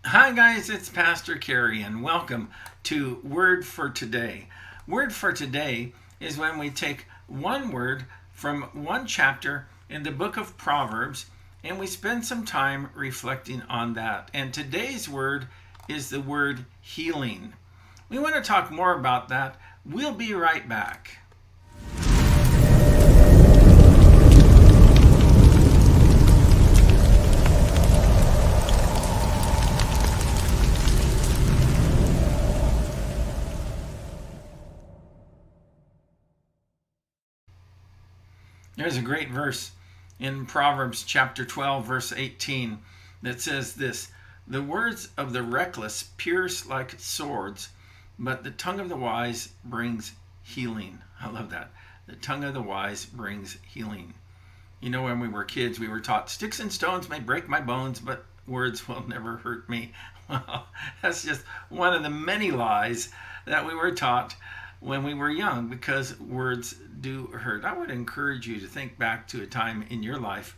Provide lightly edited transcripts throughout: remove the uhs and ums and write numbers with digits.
Hi, guys, it's Pastor Carey, and welcome to Word for Today. Word for Today is when we take one word from one chapter in the book of Proverbs and we spend some time reflecting on that. And today's word is the word healing. We want to talk more about that. We'll be right back. There's a great verse in Proverbs chapter 12, verse 18 that says this: "The words of the reckless pierce like swords, but the tongue of the wise brings healing." I love that. The tongue of the wise brings healing. You know, when we were kids, we were taught sticks and stones may break my bones, but words will never hurt me. Well, that's just one of the many lies that we were taught when we were young, because words do hurt. I would encourage you to think back to a time in your life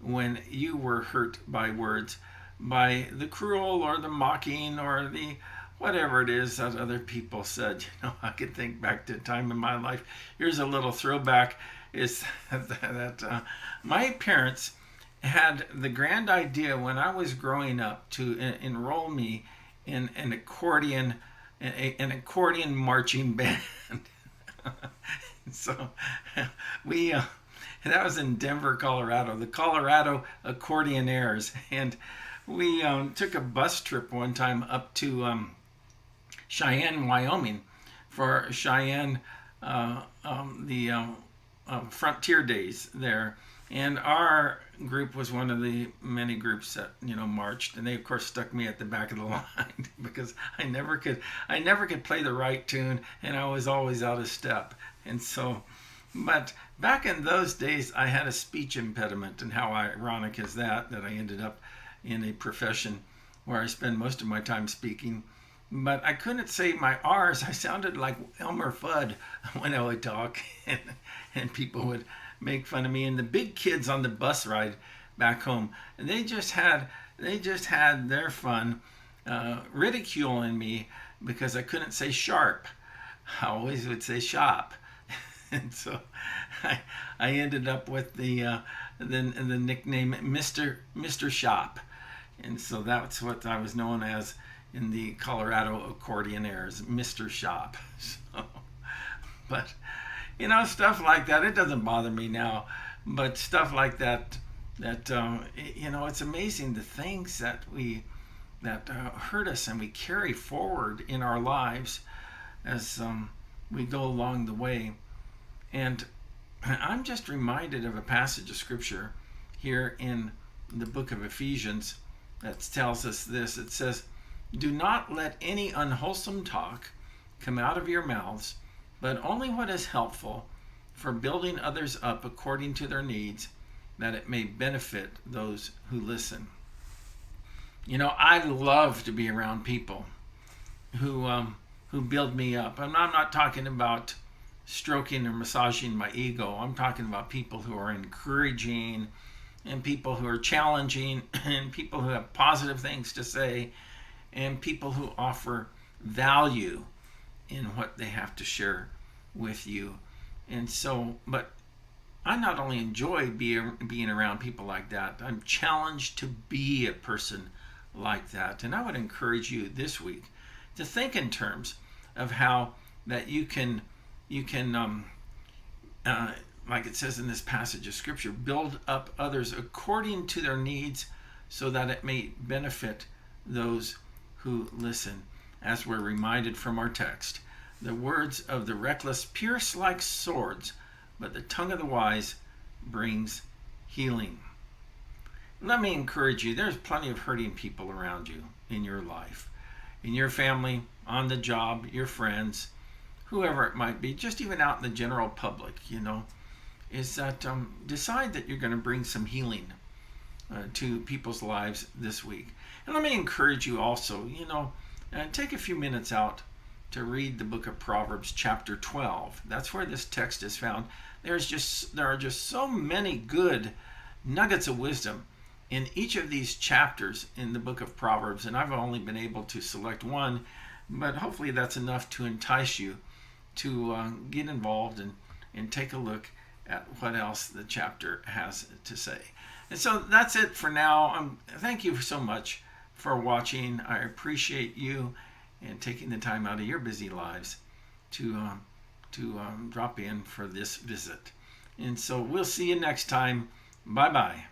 when you were hurt by words, by the cruel or the mocking or the whatever it is that other people said. I could think back to a time in my life. Here's a little throwback: is that my parents had the grand idea when I was growing up to enroll me in an accordion marching band. So we that was in Denver, Colorado, the Colorado Accordionaires, and we took a bus trip one time up to Cheyenne, Wyoming, for Cheyenne, the Frontier Days there. And our group was one of the many groups that marched, and they of course stuck me at the back of the line because I never could play the right tune, and I was always out of step. And so, but back in those days, I had a speech impediment, and how ironic is that I ended up in a profession where I spend most of my time speaking. But I couldn't say my R's. I sounded like Elmer Fudd when I would talk, and people would make fun of me. And the big kids on the bus ride back home, and they just had their fun ridiculing me because I couldn't say sharp. I always would say shop. And so I ended up with the nickname Mr. Shop. And so that's what I was known as in the Colorado Accordionaires, Mr. Shop. So, but stuff like that, it doesn't bother me now. But stuff like that, it's amazing the things that hurt us and we carry forward in our lives as we go along the way. And I'm just reminded of a passage of scripture here in the book of Ephesians that tells us this. It says, "Do not let any unwholesome talk come out of your mouths, but only what is helpful for building others up according to their needs, that it may benefit those who listen." I love to be around people who build me up. I'm not talking about stroking or massaging my ego. I'm talking about people who are encouraging, and people who are challenging, and people who have positive things to say, and people who offer value in what they have to share with you. And so, but I not only enjoy being around people like that, I'm challenged to be a person like that. And I would encourage you this week to think in terms of how that you can like it says in this passage of scripture, build up others according to their needs, so that it may benefit those who listen. As we're reminded from our text, the words of the reckless pierce like swords, but the tongue of the wise brings healing. Let me encourage you, there's plenty of hurting people around you in your life, in your family, on the job, your friends, whoever it might be, just even out in the general public, is that decide that you're going to bring some healing to people's lives this week. And let me encourage you also, take a few minutes out to read the book of Proverbs chapter 12. That's where this text is found. There are just so many good nuggets of wisdom in each of these chapters in the book of Proverbs, and I've only been able to select one, but hopefully that's enough to entice you to get involved and take a look at what else the chapter has to say. And so that's it for now. Thank you so much for watching. I appreciate you and taking the time out of your busy lives to drop in for this visit. And so we'll see you next time. Bye-bye.